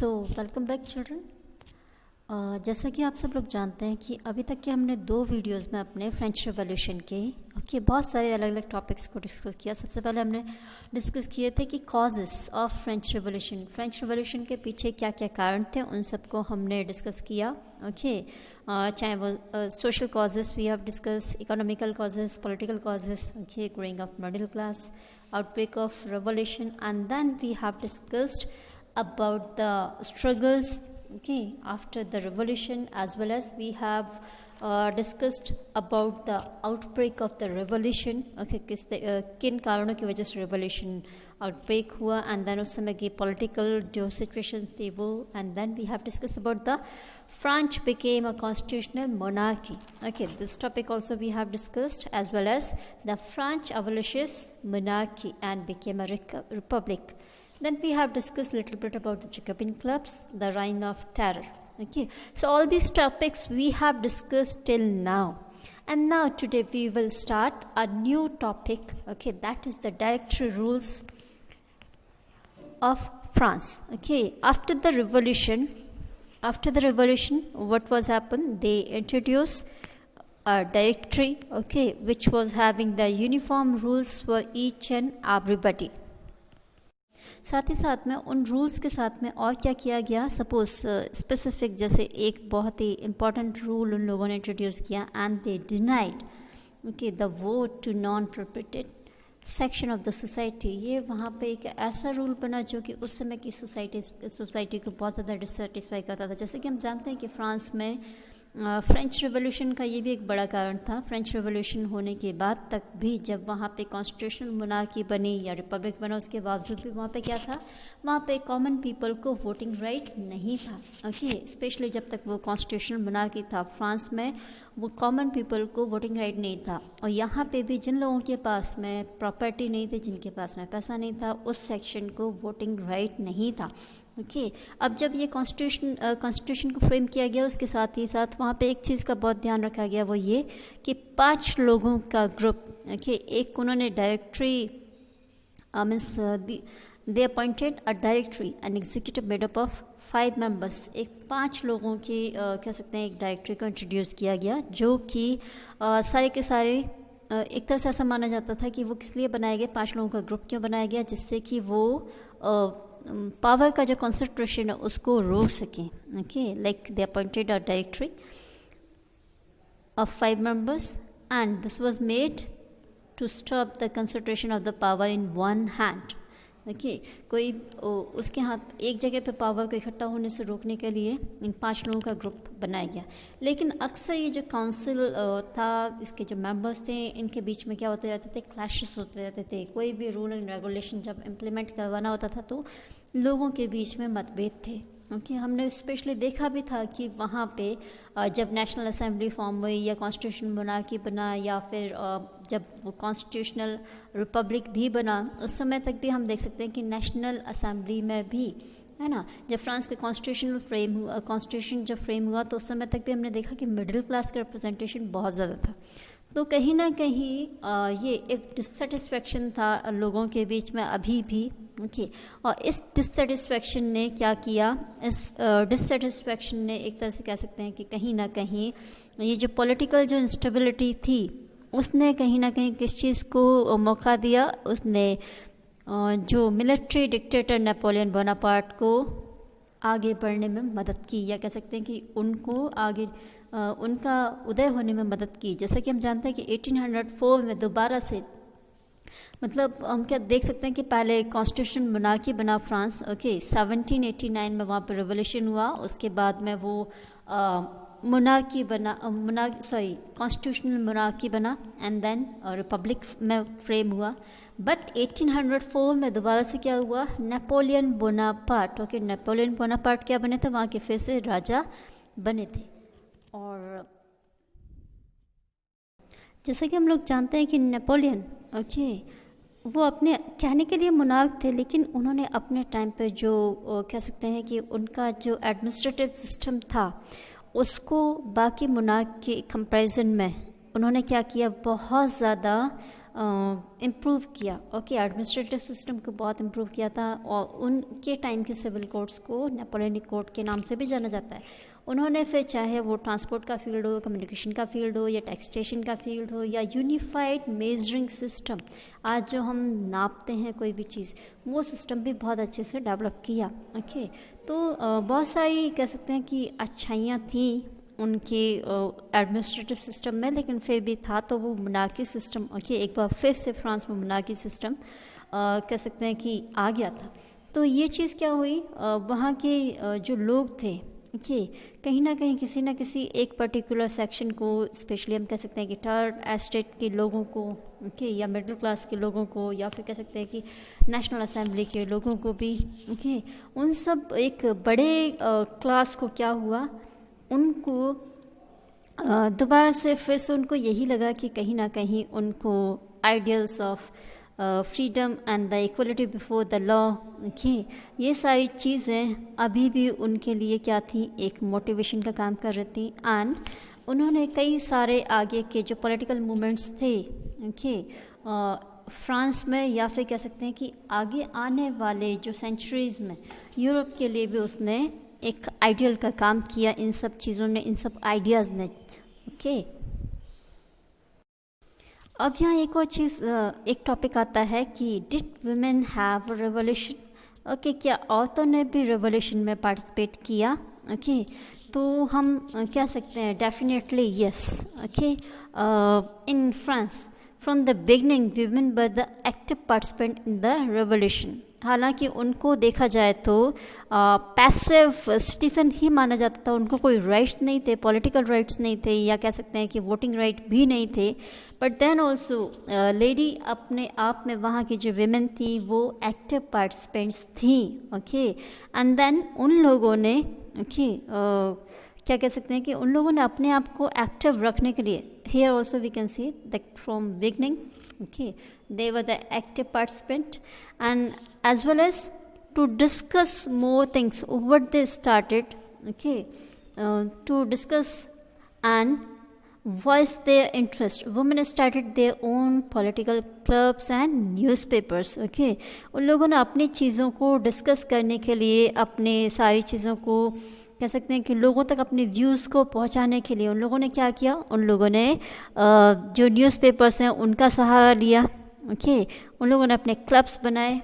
Welcome back children. जैसा कि आप सब लोग जानते हैं कि अभी तक के हमने 2 वीडियोस में अपने फ्रेंच रिवॉल्यूशन के बहुत सारे अलग अलग टॉपिक्स को डिस्कस किया। सबसे पहले हमने डिस्कस किए थे कि कॉजेस ऑफ फ्रेंच रिवॉल्यूशन के पीछे क्या क्या कारण थे, उन सबको हमने डिस्कस किया। चाहे वो social causes we have discuss, economical causes, political causes, growing of middle class, outbreak of revolution, and then we have discussed about the struggles after the revolution, as well as we have discussed about the outbreak of the revolution. किन कारणों की वजह से revolution outbreak हुआ, and then उस समय की political जो situation थी वो, and then we have discussed about the France became a constitutional monarchy. This topic also we have discussed, as well as the French abolished monarchy and became a republic. Then we have discussed a little bit about the Jacobin clubs, the reign of terror. So all these topics we have discussed till now. And now today we will start a new topic, that is the directory rules of France. After the revolution, what was happened? They introduced a directory, which was having the uniform rules for each and everybody. साथ ही साथ में उन rules के साथ में और क्या किया गया, सपोज स्पेसिफिक जैसे एक बहुत ही इम्पॉर्टेंट रूल उन लोगों ने इंट्रोड्यूस किया, and they denied the vote to non protected section of the society. ये वहाँ पे एक ऐसा रूल बना जो कि उस समय की सोसाइटी को बहुत ज़्यादा डिससेटिस्फाई करता था। जैसे कि हम जानते हैं कि फ्रांस में फ्रेंच रिवॉल्यूशन का ये भी एक बड़ा कारण था। फ्रेंच रिवॉल्यूशन होने के बाद तक भी जब वहाँ पे कॉन्स्टिट्यूशनल मोनार्की बनी या रिपब्लिक बना, उसके बावजूद भी वहाँ पे क्या था, वहाँ पे कॉमन पीपल को वोटिंग राइट नहीं था। स्पेशली जब तक वो कॉन्स्टिट्यूशनल मोनार्की था फ्रांस में, वो कॉमन पीपल को वोटिंग राइट नहीं था। और यहाँ पे भी जिन लोगों के पास में प्रॉपर्टी नहीं थी, जिनके पास में पैसा नहीं था, उस सेक्शन को वोटिंग राइट नहीं था। अब जब ये कॉन्स्टिट्यूशन को फ्रेम किया गया, उसके साथ ही साथ वहाँ पे एक चीज़ का बहुत ध्यान रखा गया, वो ये कि 5 लोगों का ग्रुप, एक उन्होंने directory means they appointed a directory and executive made up of 5 members. एक 5 लोगों की कह सकते हैं एक डायरेक्टरी को इंट्रोड्यूस किया गया, जो कि सारे के सारे एक तरह से ऐसा माना जाता था कि वो किस लिए बनाए गए, 5 लोगों का ग्रुप क्यों बनाया गया, जिससे कि वो पावर का जो कॉन्सेंट्रेशन है उसको रोक सकें। Like they appointed a directory of 5 members, and this was made to stop the concentration of the power in one hand. कोई उसके हाथ एक जगह पे पावर को इकट्ठा होने से रोकने के लिए इन 5 लोगों का ग्रुप बनाया गया। लेकिन अक्सर ये जो काउंसिल था, इसके जो मेंबर्स थे, इनके बीच में क्या होते रहते थे, क्लैशेस होते रहते थे। कोई भी रूल एंड रेगुलेशन जब इम्प्लीमेंट करवाना होता था तो लोगों के बीच में मतभेद थे। हमने स्पेशली देखा भी था कि वहाँ पे जब नेशनल असेंबली फॉर्म हुई या कॉन्स्टिट्यूशन मोनार्की बना, या फिर जब वो कॉन्स्टिट्यूशनल रिपब्लिक भी बना, उस समय तक भी हम देख सकते हैं कि नेशनल असेंबली में भी, है ना, जब फ्रांस के कॉन्स्टिट्यूशन जब फ्रेम हुआ तो उस समय तक भी हमने देखा कि मिडिल क्लास का रिप्रेजेंटेशन बहुत ज़्यादा था। तो कहीं ना कहीं ये एक डिससेटिस्फैक्शन था लोगों के बीच में अभी भी। और इस डिससेटिस्फैक्शन ने क्या किया, इस डिससेटिस्फैक्शन ने एक तरह से कह सकते हैं कि कहीं ना कहीं ये जो पॉलिटिकल जो इंस्टेबिलिटी थी, उसने कहीं ना कहीं किस चीज़ को मौका दिया, उसने जो मिलिट्री डिक्टेटर नेपोलियन बोनापार्ट को आगे बढ़ने में मदद की, या कह सकते हैं कि उनको आगे उनका उदय होने में मदद की। जैसा कि हम जानते हैं कि 1804 में दोबारा से, मतलब हम क्या देख सकते हैं कि पहले कॉन्स्टिट्यूशन मोनार्की बना फ्रांस, 1789 में वहाँ पर रिवोल्यूशन हुआ, उसके बाद में वो मोनार्की बना, कॉन्स्टिट्यूशनल मोनार्की बना, एंड देन रिपब्लिक में फ्रेम हुआ। बट 1804 में दोबारा से क्या हुआ, नेपोलियन बोनापार्ट, नेपोलियन बोनापार्ट क्या बने थे, वहाँ के फिर से राजा बने थे। और जैसे कि हम लोग जानते हैं कि नेपोलियन वो अपने कहने के लिए मोनार्क थे, लेकिन उन्होंने अपने टाइम पे जो कह सकते हैं कि उनका जो एडमिनिस्ट्रेटिव सिस्टम था, उसको बाकी मोनार्क के कंपैरिजन में उन्होंने क्या किया, बहुत ज़्यादा इम्प्रूव किया। ओके, एडमिनिस्ट्रेटिव सिस्टम को बहुत इम्प्रूव किया था, और उनके टाइम के सिविल कोड्स को नेपोलियनिक कोड के नाम से भी जाना जाता है। उन्होंने फिर चाहे वो ट्रांसपोर्ट का फील्ड हो, कम्युनिकेशन का फील्ड हो, या टैक्सेशन का फील्ड हो, या यूनिफाइड मेजरिंग सिस्टम, आज जो हम नापते हैं कोई भी चीज़, वो सिस्टम भी बहुत अच्छे से डेवलप किया। ओके, तो बहुत सारी कह सकते हैं कि अच्छाइयाँ थी उनके एडमिनिस्ट्रेटिव सिस्टम में, लेकिन फिर भी था तो वो मोनार्की सिस्टम। ओके, एक बार फिर से फ्रांस में मोनार्की सिस्टम कह सकते हैं कि आ गया था। तो ये चीज़ क्या हुई, वहाँ के जो लोग थे, ओके, कहीं ना कहीं किसी ना किसी एक पर्टिकुलर सेक्शन को, स्पेशली हम कह सकते हैं कि थर्ड एस्टेट के लोगों को, ओके, या मिडिल क्लास के लोगों को, या फिर कह सकते हैं कि नेशनल असेंबली के लोगों को भी, ओके, उन सब एक बड़े क्लास को क्या हुआ, उनको दोबारा से फिर से उनको यही लगा कि कहीं ना कहीं उनको ideals of freedom and the equality before the law, okay, ये सारी चीज़ें अभी भी उनके लिए क्या थी, एक मोटिवेशन का काम कर रही थी। एंड उन्होंने कई सारे आगे के जो पॉलिटिकल मूवमेंट्स थे, ओके, फ्रांस में, या फिर कह सकते हैं कि आगे आने वाले जो सेंचुरीज़ में यूरोप के लिए भी उसने एक आइडियल का काम किया, इन सब चीज़ों ने, इन सब आइडियाज़ ने। ओके, अब यहाँ एक और चीज़, एक टॉपिक आता है कि did women have revolution. Okay, क्या औरतों ने भी रेवोल्यूशन में पार्टिसिपेट किया? ओके, तो हम कह सकते हैं definitely yes. Okay, in France from the beginning women were the active participant in the revolution. हालांकि उनको देखा जाए तो पैसिव सिटीजन ही माना जाता था, उनको कोई राइट्स नहीं थे, पॉलिटिकल राइट्स नहीं थे, या कह सकते हैं कि वोटिंग राइट भी नहीं थे। बट देन ऑल्सो लेडी अपने आप में, वहाँ की जो विमेन थी वो एक्टिव पार्टिसिपेंट्स थी। ओके, एंड देन उन लोगों ने, ओके, क्या कह सकते हैं कि उन लोगों ने अपने आप को एक्टिव रखने के लिए, here also we can see that from beginning, okay, they were the active participant, and as well as to discuss more things what they started, okay, to discuss and voice their interest. Women started their own political clubs and newspapers. Okay, उन लोगों ने अपनी चीज़ों को discuss करने के लिए, अपने सारी चीज़ों को कह सकते हैं कि लोगों तक अपने व्यूज़ को पहुंचाने के लिए उन लोगों ने क्या किया, उन लोगों ने जो न्यूज़पेपर्स हैं उनका सहारा लिया। ओके, उन लोगों ने अपने क्लब्स बनाए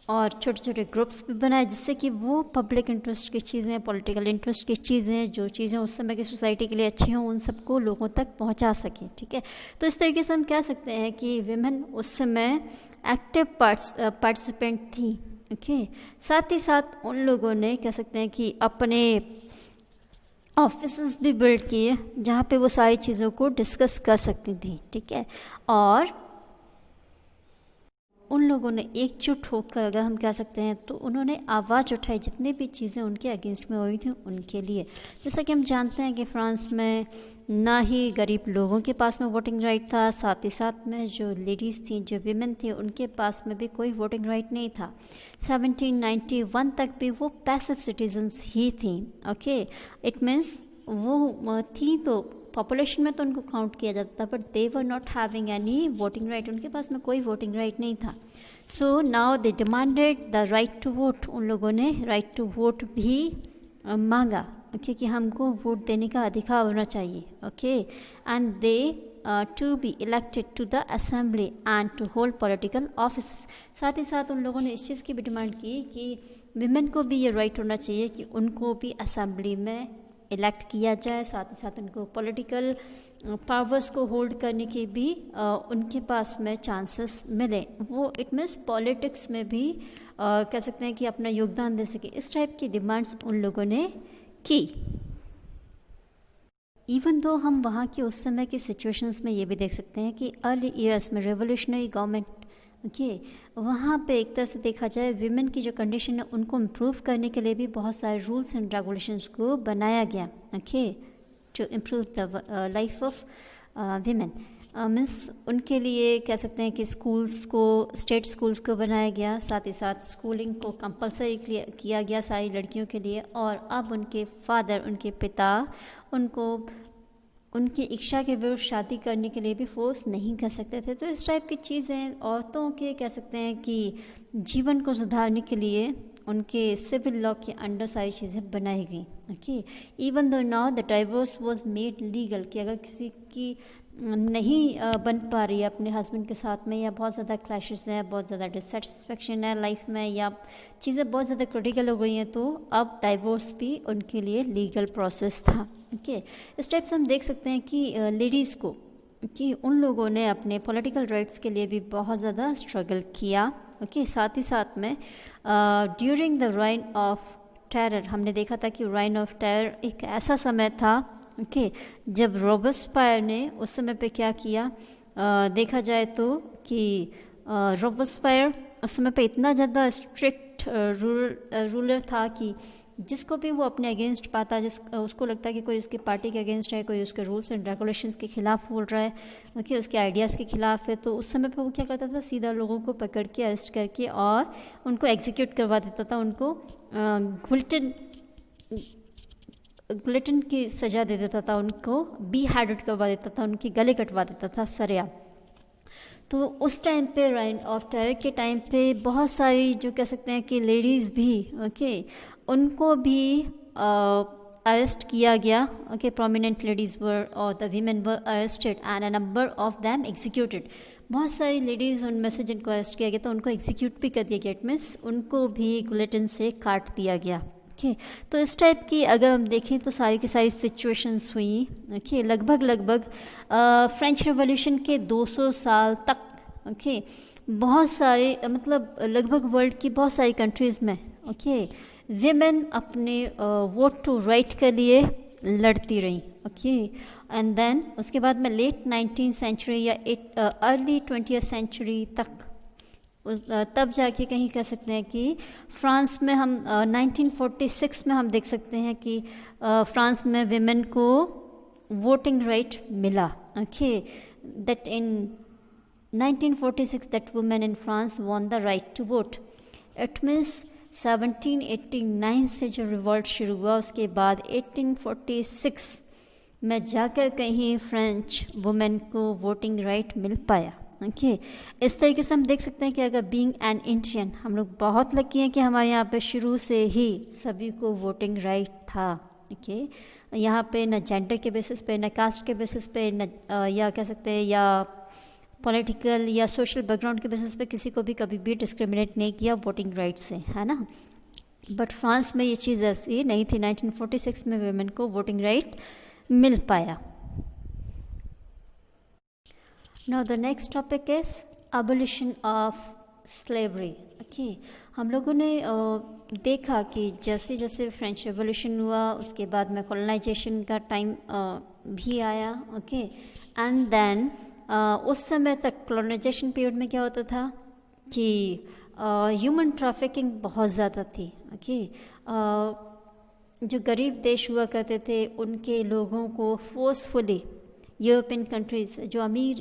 और छोटे छोटे ग्रुप्स भी बनाए, जिससे कि वो पब्लिक इंटरेस्ट की चीज़ें, पॉलिटिकल इंटरेस्ट की चीज़ें, जो चीज़ें उस समय की सोसाइटी के लिए अच्छी हों, उन सबको लोगों तक पहुंचा सकें। ठीक है, तो इस तरीके से हम कह सकते हैं कि विमेन उस समय एक्टिव पार्टिसिपेंट थी। ओके, साथ ही साथ उन लोगों ने कह सकते हैं कि अपने ऑफिसेस भी बिल्ड किए जहाँ पे वो सारी चीज़ों को डिस्कस कर सकती थी। ठीक है, और उन लोगों ने एकजुट होकर, अगर हम कह सकते हैं, तो उन्होंने आवाज़ उठाई जितनी भी चीज़ें उनके अगेंस्ट में हुई थी उनके लिए। जैसा कि हम जानते हैं कि फ्रांस में ना ही गरीब लोगों के पास में वोटिंग राइट था, साथ ही साथ में जो लेडीज़ थी, जो विमेन थी, उनके पास में भी कोई वोटिंग राइट नहीं था। 1791 तक भी वो पैसिव सिटीजन्स ही थी। ओके, इट मीन्स वो थी तो पॉपुलेशन में तो उनको काउंट किया जाता था, but they were not having any voting right, उनके पास में कोई वोटिंग राइट नहीं था। So now they demanded the right to vote, उन लोगों ने राइट टू वोट भी मांगा। ओके, कि हमको वोट देने का अधिकार होना चाहिए। Okay, and they to be elected to the assembly and to hold political office. साथ ही साथ उन लोगों ने इस चीज़ की भी डिमांड की कि विमेन को भी ये राइट होना चाहिए कि उनको भी असेंबली में इलेक्ट किया जाए, साथ ही साथ उनको पॉलिटिकल पावर्स को होल्ड करने के भी उनके पास में चांसेस मिले, वो इट मीन्स पॉलिटिक्स में भी कह सकते हैं कि अपना योगदान दे सके। इस टाइप की डिमांड्स उन लोगों ने की। इवन दो हम वहाँ की उस समय की सिचुएशंस में ये भी देख सकते हैं कि अर्ली ईयर्स में रेवोल्यूशनरी गवर्नमेंट, ओके, वहाँ पे एक तरह से देखा जाए विमेन की जो कंडीशन है उनको इम्प्रूव करने के लिए भी बहुत सारे रूल्स एंड रेगुलेशंस को बनाया गया। Okay, to improve the life of women, means उनके लिए कह सकते हैं कि स्कूल्स को, स्टेट स्कूल्स को बनाया गया, साथ ही साथ स्कूलिंग को कंपलसरी किया गया सारी लड़कियों के लिए। और अब उनके फादर, उनके पिता उनको उनकी इच्छा के विरुद्ध शादी करने के लिए भी फोर्स नहीं कर सकते थे। तो इस टाइप की चीज़ें औरतों के कह सकते हैं कि जीवन को सुधारने के लिए उनके सिविल लॉ के अंडर सारी चीज़ें बनाई गई। Okay, even though now the divorce was made legal, कि अगर किसी की नहीं बन पा रही है अपने हस्बैंड के साथ में, या बहुत ज़्यादा क्लैशेस हैं, बहुत ज़्यादा डिससेटिस्फेक्शन है लाइफ में, या चीज़ें बहुत ज़्यादा क्रिटिकल हो गई हैं, तो अब डाइवोर्स भी उनके लिए लीगल प्रोसेस था। ओके, इस टाइप से हम देख सकते हैं कि लेडीज़ को, कि उन लोगों ने अपने पॉलिटिकल राइट्स के लिए भी बहुत ज़्यादा स्ट्रगल किया। ओके, साथ ही साथ में during the reign of terror, हमने देखा था कि राइन ऑफ टेरर एक ऐसा समय था, ओके, जब रॉबस्पायर ने उस समय पे क्या किया, देखा जाए तो कि रॉबस्पायर उस समय पे इतना ज़्यादा स्ट्रिक्ट रूलर था कि जिसको भी वो अपने अगेंस्ट पाता, उसको लगता है कि कोई उसकी पार्टी के अगेंस्ट है, कोई उसके रूल्स एंड रेगुलेशंस के खिलाफ बोल रहा है, ओके, उसके आइडियाज़ के खिलाफ है, तो उस समय पे वो क्या करता था, सीधा लोगों को पकड़ के अरेस्ट करके और उनको एग्जीक्यूट करवा देता था, उनको गुलिटन की सज़ा दे देता था, उनको बी हेडेड करवा देता था, उनके गले कटवा देता था सरेआम। तो उस टाइम पे राइन ऑफ टेरर के टाइम पे बहुत सारी जो कह सकते हैं कि लेडीज़ भी, ओके, उनको भी अरेस्ट किया गया। ओके, प्रोमिनेंट लेडीज़ वर और the women were arrested and a number of them executed. बहुत सारी लेडीज़ उनमें से जिनको अरेस्ट किया गया तो उनको एग्जीक्यूट भी कर दिया गया, इट मीन्स उनको भी गुलेटिन से काट दिया गया। ओके, तो इस टाइप की अगर हम देखें तो सारी की सारी सिचुएशंस हुई। ओके, लगभग फ्रेंच रेवोल्यूशन के 200 साल तक, ओके, बहुत सारे मतलब लगभग वर्ल्ड की बहुत सारी कंट्रीज़ में, ओके, विमेन अपने वोट टू राइट के लिए लड़ती रही। ओके, एंड देन उसके बाद में लेट 19th सेंचुरी या अर्ली 20th सेंचुरी तक, तब जाके कहीं कह सकते हैं कि फ्रांस में हम 1946 में हम देख सकते हैं कि फ्रांस में विमेन को वोटिंग राइट मिला। Okay, that in 1946 that women in France won the right to vote. It means 1789 से जो रिवॉल्ट शुरू हुआ, उसके बाद 1846 में जाकर कहीं फ्रेंच वुमेन को वोटिंग राइट मिल पाया। ओके, इस तरीके से हम देख सकते हैं कि अगर बीइंग एन इंडियन, हम लोग बहुत लकी हैं कि हमारे यहाँ पे शुरू से ही सभी को वोटिंग राइट था। ओके, यहाँ पे न जेंडर के बेसिस पे, न कास्ट के बेसिस पे, न या कह सकते हैं या पॉलिटिकल या सोशल बैकग्राउंड के बेसिस पे किसी को भी कभी भी डिस्क्रिमिनेट नहीं किया वोटिंग राइट से, है ना। बट फ्रांस में ये चीज़ ऐसी नहीं थी। 1946 में वुमेन को वोटिंग राइट मिल पाया। Now the next topic is abolition of slavery. Okay, हम लोगों ने देखा कि जैसे जैसे फ्रेंच रेवोल्यूशन हुआ उसके बाद में कॉलोनाइजेशन का टाइम भी आया। ओके, एंड देन उस समय तक कॉलोनाइजेशन पीरियड में क्या होता था कि ह्यूमन ट्रैफिकिंग बहुत ज़्यादा थी। ओके, जो गरीब देश हुआ करते थे उनके लोगों को फोर्सफुली यूरोपियन कंट्रीज़, जो अमीर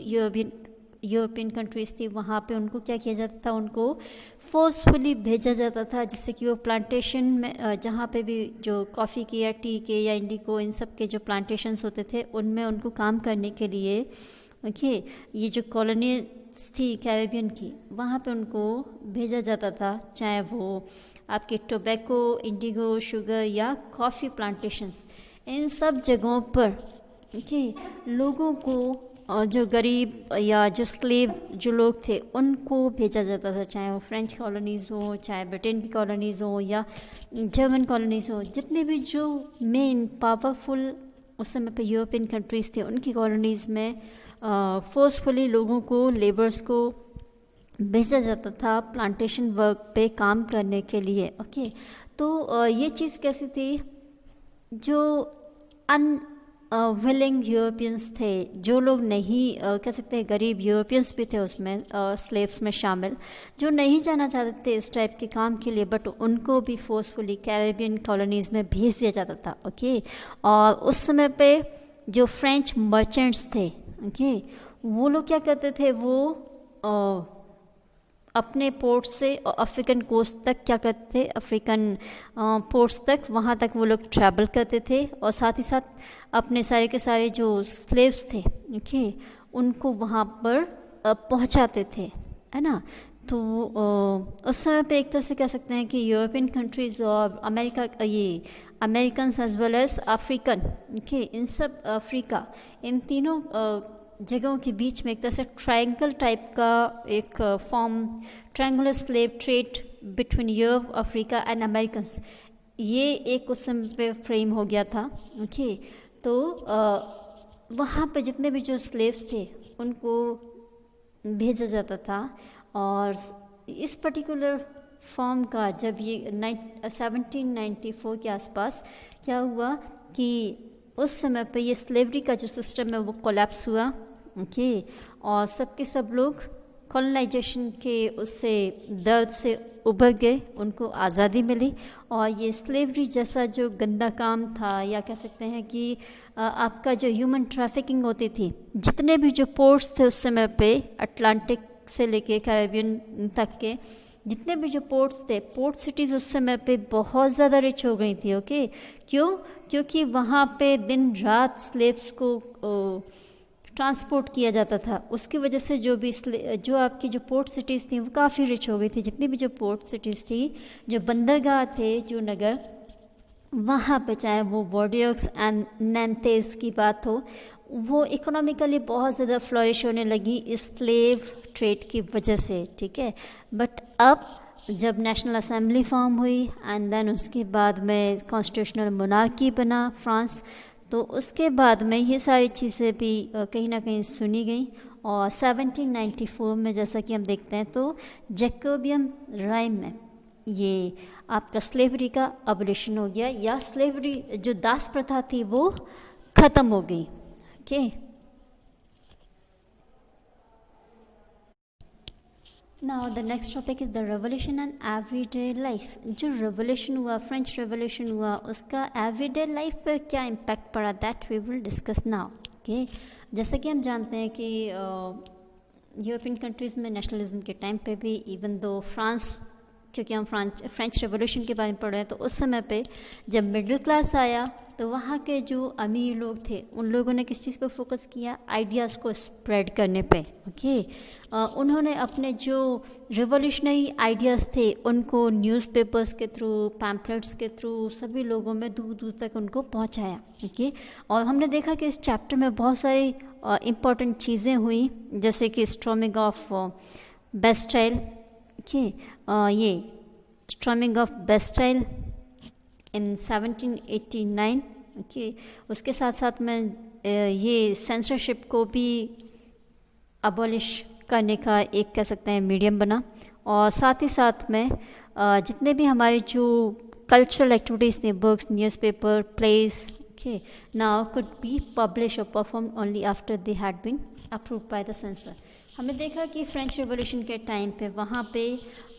यूरोपियन कंट्रीज़ थी, वहाँ पे उनको क्या किया जाता था, उनको फोर्सफुली भेजा जाता था, जिससे कि वो प्लांटेशन में जहाँ पे भी जो कॉफ़ी के या टी के या इंडिको इन सब के जो प्लांटेशंस होते थे उनमें उनको काम करने के लिए, ओके, ये जो कॉलोनीज थी कैरेबियन की, वहाँ पे उनको भेजा जाता था, चाहे वो आपके टोबैको, इंडिगो, शुगर या कॉफ़ी प्लांटेशंस, इन सब जगहों पर ओके, लोगों को जो गरीब या जो स्लेव जो लोग थे उनको भेजा जाता था, चाहे वो फ्रेंच कॉलोनीज़ हो, चाहे ब्रिटेन की कॉलोनीज़ हो या जर्मन कॉलोनीज़ हो, जितने भी जो मेन पावरफुल उस समय पे यूरोपियन कंट्रीज़ थे उनकी कॉलोनीज़ में फोर्सफुली लोगों को, लेबर्स को भेजा जाता था प्लांटेशन वर्क पे काम करने के लिए। ओके, तो ये चीज़ कैसी थी, जो विलिंग यूरोपियंस थे, जो लोग नहीं कह सकते गरीब यूरोपियंस भी थे उसमें स्लेव्स में शामिल, जो नहीं जाना चाहते थे इस टाइप के काम के लिए, बट उनको भी फोर्सफुली कैरेबियन कॉलोनीज़ में भेज दिया जाता था। ओके, और उस समय पे जो फ्रेंच मर्चेंट्स थे, ओके, वो लोग क्या करते थे, वो अपने पोर्ट से अफ्रीकन कोस्ट तक क्या करते थे, अफ्रीकन पोर्ट्स तक, वहाँ तक वो लोग ट्रैवल करते थे और साथ ही साथ अपने सारे के सारे जो स्लेव्स थे, ओके, उनको वहाँ पर पहुँचाते थे, है ना। तो उस समय पे एक तरह से कह सकते हैं कि यूरोपियन कंट्रीज़ और अमेरिका, ये Americans as well as African, okay, इन सब अफ्रीका, इन तीनों जगहों के बीच में एक तरह से ट्रायंगल टाइप का एक form, triangular slave trade between Europe, Africa and Americans, ये एक उस समय पे फ्रेम हो गया था, ओके। तो वहाँ पे जितने भी जो स्लेव्स थे उनको भेजा जाता था और इस पर्टिकुलर फॉर्म का जब ये 1794 के आसपास क्या हुआ कि उस समय पे ये स्लेवरी का जो सिस्टम है वो कोलैप्स हुआ, ओके, और सबके सब लोग कॉलोनाइजेशन के उससे दर्द से उभर गए, उनको आज़ादी मिली और ये स्लेवरी जैसा जो गंदा काम था, या कह सकते हैं कि आपका जो ह्यूमन ट्रैफिकिंग होती थी, जितने भी जो पोर्ट्स थे उस समय पे, अटलांटिक से लेके कैरेबियन तक के जितने भी जो पोर्ट्स थे, पोर्ट सिटीज़ उस समय पे बहुत ज़्यादा रिच हो गई थी, ओके। क्यों? क्योंकि वहाँ पे दिन रात स्लेव्स को ट्रांसपोर्ट किया जाता था, उसकी वजह से जो आपकी जो पोर्ट सिटीज़ थी वो काफ़ी रिच हो गई थी। जितनी भी जो पोर्ट सिटीज़ थी, जो बंदरगाह थे, जो नगर, वहाँ पे चाहे वो बॉर्डियोक्स एंड नैंतेस की बात हो, वो इकोनॉमिकली बहुत ज़्यादा फ्लरिश होने लगी इस स्लेव ट्रेड की वजह से, ठीक है। बट अब जब नेशनल असेंबली फॉर्म हुई एंड देन उसके बाद में कॉन्स्टिट्यूशनल मोनार्की बना फ्रांस, तो उसके बाद में ये सारी चीज़ें भी कहीं ना कहीं सुनी गई और 1794 में जैसा कि हम देखते हैं तो जैकोबियन राइम में ये आपका स्लेवरी का अबॉलिशन हो गया, या स्लेवरी जो दास प्रथा थी वो ख़त्म हो गई, okay. Now the next topic is the revolution and everyday life. जो रेवोल्यूशन हुआ, फ्रेंच रेवोल्यूशन हुआ, उसका एवरीडे लाइफ पर क्या इम्पैक्ट पड़ा, that we will discuss now, okay. जैसे कि हम जानते हैं कि यूरोपियन कंट्रीज़ में नेशनलिज्म के टाइम पे भी, इवन दो फ्रांस, क्योंकि हम फ्रेंच रेवोल्यूशन के बारे में पढ़ रहे हैं, तो उस समय पे जब मिडिल क्लास आया तो वहाँ के जो अमीर लोग थे उन लोगों ने किस चीज़ पर फोकस किया, आइडियाज़ को स्प्रेड करने पे, ओके। उन्होंने अपने जो रिवोल्यूशनरी आइडियाज़ थे उनको न्यूज़पेपर्स के थ्रू, पैम्पलेट्स के थ्रू सभी लोगों में दूर दूर तक उनको पहुँचाया, ओके। और हमने देखा कि इस चैप्टर में बहुत सारी इम्पॉर्टेंट चीज़ें हुई, जैसे कि स्टॉर्मिंग ऑफ बेस्टाइल, ओके, ये storming of Bastille in 1789, okay. उसके साथ साथ में ये सेंसरशिप को भी अबॉलिश करने का एक कह सकते हैं मीडियम बना, और साथ ही साथ में जितने भी हमारे जो कल्चरल एक्टिविटीज़ थे, books, newspaper, place, okay, now could be publish और perform only after they had been approved by the censor. हमने देखा कि फ्रेंच रिवॉल्यूशन के टाइम पे वहाँ पे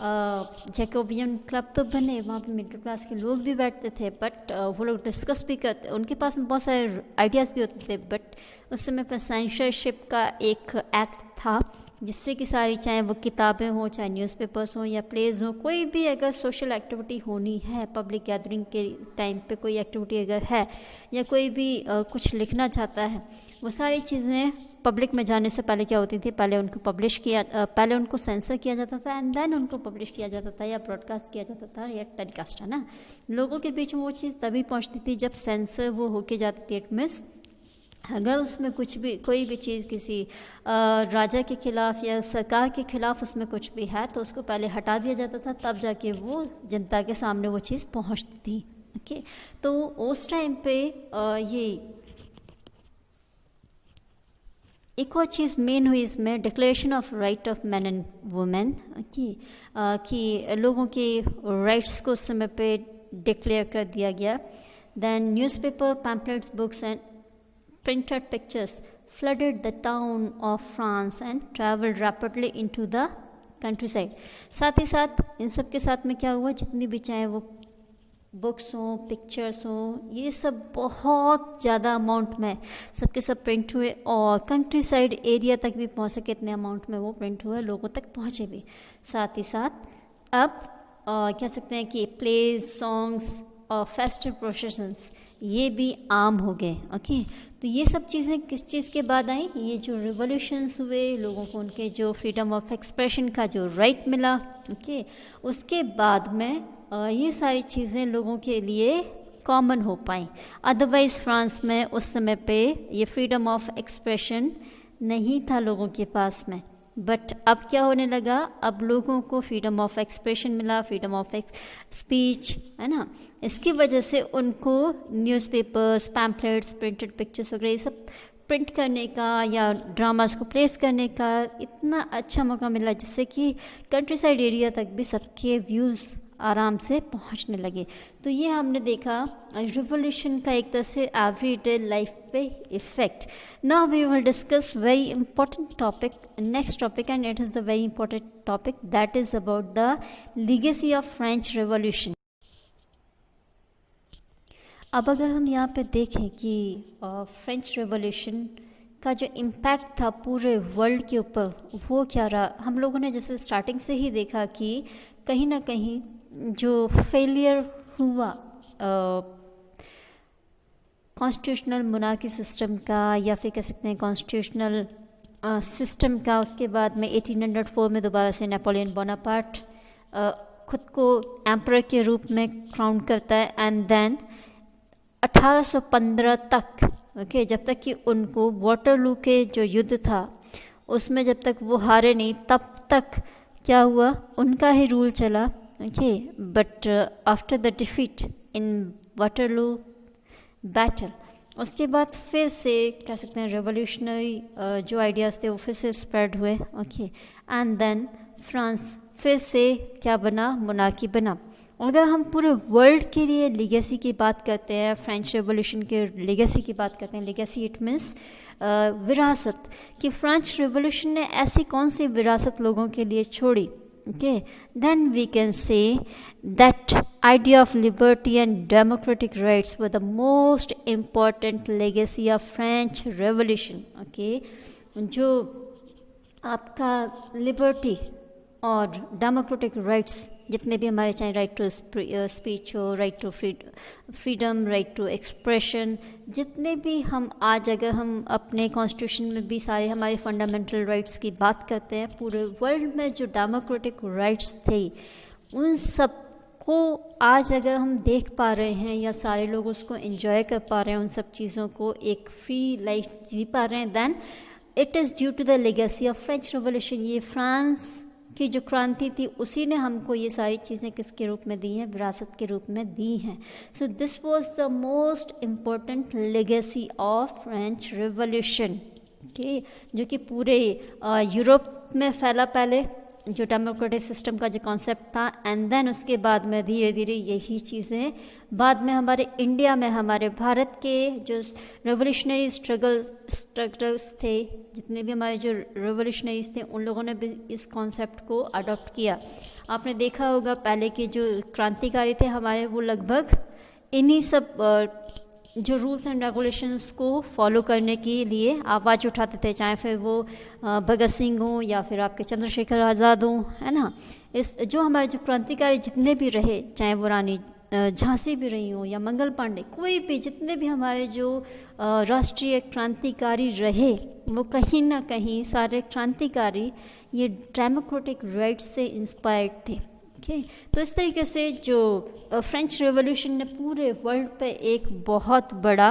जैकोबियन क्लब तो बने, वहाँ पे मिडिल क्लास के लोग भी बैठते थे, बट वो लोग डिस्कस भी करते, उनके पास में बहुत सारे आइडियाज़ भी होते थे, बट उस समय पर सेंसरशिप का एक एक्ट था जिससे कि सारी, चाहे वो किताबें हों, चाहे न्यूज़पेपर्स हों या प्लेज हों, कोई भी अगर सोशल एक्टिविटी होनी है, पब्लिक गैदरिंग के टाइम पे कोई एक्टिविटी अगर है, या कोई भी कुछ लिखना चाहता है, वो सारी चीज़ें पब्लिक में जाने से पहले क्या होती थी, पहले उनको सेंसर किया जाता था एंड देन उनको पब्लिश किया जाता था या ब्रॉडकास्ट किया जाता था या टेलीकास्ट, है ना। लोगों के बीच में वो चीज़ तभी पहुंचती थी जब सेंसर वो होके जाती थी। इट मीन्स अगर उसमें कुछ भी, कोई भी चीज़ किसी राजा के खिलाफ या सरकार के खिलाफ उसमें कुछ भी है तो उसको पहले हटा दिया जाता था, तब जाके वो जनता के सामने वो चीज़ पहुंचती थी, ओके। तो उस टाइम पे ये एक और चीज़ मेन हुई इसमें, declaration of right of man and women, कि लोगों के राइट्स को उस समय पे डिक्लेयर कर दिया गया। Then newspaper, pamphlets, books and printed pictures flooded the town of France and traveled rapidly into the countryside। साथ ही साथ इन सब के साथ में क्या हुआ, जितनी भी चाहे वो बुक्स हों, पिक्चर्स हों, ये सब बहुत ज़्यादा अमाउंट में सबके सब प्रिंट हुए और कंट्री साइड एरिया तक भी पहुंच सके इतने अमाउंट में वो प्रिंट हुए, लोगों तक पहुंचे भी। साथ ही साथ अब कह सकते हैं कि प्लेज, सॉन्ग्स और फेस्टिव प्रोसेशंस ये भी आम हो गए। ओके, तो ये सब चीज़ें किस चीज़ के बाद आई? ये जो रिवॉल्यूशंस हुए, लोगों को उनके जो फ्रीडम ऑफ एक्सप्रेशन का जो राइट मिला, ओके, उसके बाद में ये सारी चीज़ें लोगों के लिए कॉमन हो पाई। अदरवाइज़ फ्रांस में उस समय पे ये फ्रीडम ऑफ एक्सप्रेशन नहीं था लोगों के पास में, बट अब क्या होने लगा, अब लोगों को फ्रीडम ऑफ एक्सप्रेशन मिला, फ्रीडम ऑफ स्पीच, है ना। इसकी वजह से उनको न्यूज़पेपर्स, पैम्पलेट्स, प्रिंटेड पिक्चर्स वगैरह ये सब प्रिंट करने का या ड्रामास को प्लेस करने का इतना अच्छा मौका मिला, जिससे कि कंट्री साइड एरिया तक भी सबके व्यूज़ आराम से पहुंचने लगे। तो ये हमने देखा रिवॉल्यूशन का एक तरह से एवरीडे लाइफ पे effect. Now we will discuss very important topic, next topic, and it is the very important topic that is about the legacy of French revolution. अब अगर हम यहाँ पे देखें कि फ्रेंच रिवॉल्यूशन का जो इम्पैक्ट था पूरे वर्ल्ड के ऊपर वो क्या रहा, हम लोगों ने जैसे स्टार्टिंग से ही देखा कि कहीं ना कहीं जो फेलियर हुआ कॉन्स्टिट्यूशनल मोनार्की सिस्टम का, या फिर कह सकते हैं कॉन्स्टिट्यूशनल सिस्टम का, उसके बाद में 1804 में दोबारा से नेपोलियन बोनापार्ट खुद को एम्परर के रूप में क्राउन करता है, एंड देन 1815 तक, ओके, जब तक कि उनको वाटरलू के जो युद्ध था उसमें जब तक वो हारे नहीं, तब तक क्या हुआ, उनका ही रूल चला। Okay, but after the defeat in Waterloo battle, उसके बाद फिर से कह सकते हैं रेवोल्यूशनरी जो आइडियाज़ थे वो फिर से स्प्रेड हुए। ओके, एंड देन फ्रांस फिर से क्या बना, मोनार्की बना। अगर हम पूरे वर्ल्ड के लिए लीगेसी की बात करते हैं, फ्रेंच रेवोल्यूशन के लीगेसी की बात करते हैं, लीगेसी इट मीन्स विरासत, कि फ्रेंच रेवोल्यूशन ने ऐसी कौन सी विरासत लोगों के लिए छोड़ी। Okay, then we can say that idea of liberty and democratic rights were the most important legacy of French revolution. Okay, जो आपका लिबर्टी और डेमोक्रेटिक राइट्स जितने भी हमारे, चाहे राइट टू स्पीच हो, right to freedom, right to expression, जितने भी हम आज अगर हम अपने कॉन्स्टिट्यूशन में भी सारे हमारे फंडामेंटल राइट्स की बात करते हैं, पूरे वर्ल्ड में जो डेमोक्रेटिक राइट्स थे उन सब को आज अगर हम देख पा रहे हैं या सारे लोग उसको एंजॉय कर पा रहे हैं, उन सब चीज़ों को एक फ्री लाइफ जी पा रहे हैं, then it is due to the legacy of French revolution. ये फ्रांस की जो क्रांति थी उसी ने हमको ये सारी चीज़ें किसके रूप में दी हैं, विरासत के रूप में दी हैं। So this was the most important legacy of French revolution, okay, जो कि पूरे यूरोप में फैला पहले, जो डेमोक्रेटिक सिस्टम का जो कॉन्सेप्ट था, एंड देन उसके बाद में धीरे धीरे यही चीज़ें बाद में हमारे इंडिया में, हमारे भारत के जो रेवोल्यूशनरी स्ट्रगल्स थे, जितने भी हमारे जो रेवोल्यूशनरीज थे उन लोगों ने भी इस कॉन्सेप्ट को अडॉप्ट किया। आपने देखा होगा पहले के जो क्रांतिकारी थे हमारे, वो लगभग इन्हीं सब जो रूल्स एंड रेगुलेशंस को फॉलो करने के लिए आवाज़ उठाते थे, चाहे फिर वो भगत सिंह हो या फिर आपके चंद्रशेखर आज़ाद हो, है ना। इस जो हमारे जो क्रांतिकारी जितने भी रहे, चाहे वो रानी झांसी भी रही हो या मंगल पांडे, कोई भी जितने भी हमारे जो राष्ट्रीय क्रांतिकारी रहे, वो कहीं ना कहीं सारे क्रांतिकारी ये डेमोक्रेटिक राइट्स से इंस्पायर्ड थे। ओके, तो इस तरीके से जो फ्रेंच रेवोल्यूशन ने पूरे वर्ल्ड पे एक बहुत बड़ा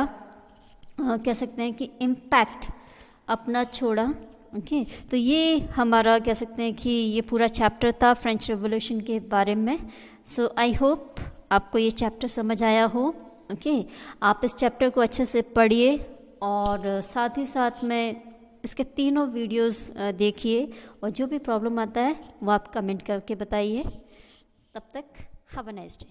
कह सकते हैं कि इम्पैक्ट अपना छोड़ा। ओके, तो ये हमारा कह सकते हैं कि ये पूरा चैप्टर था फ्रेंच रेवोल्यूशन के बारे में। सो आई होप आपको ये चैप्टर समझ आया हो। ओके, आप इस चैप्टर को अच्छे से पढ़िए और साथ ही साथ में इसके तीनों वीडियोस देखिए, और जो भी प्रॉब्लम आता है वो आप कमेंट करके बताइए। तब तक हैव अ नाइस डे।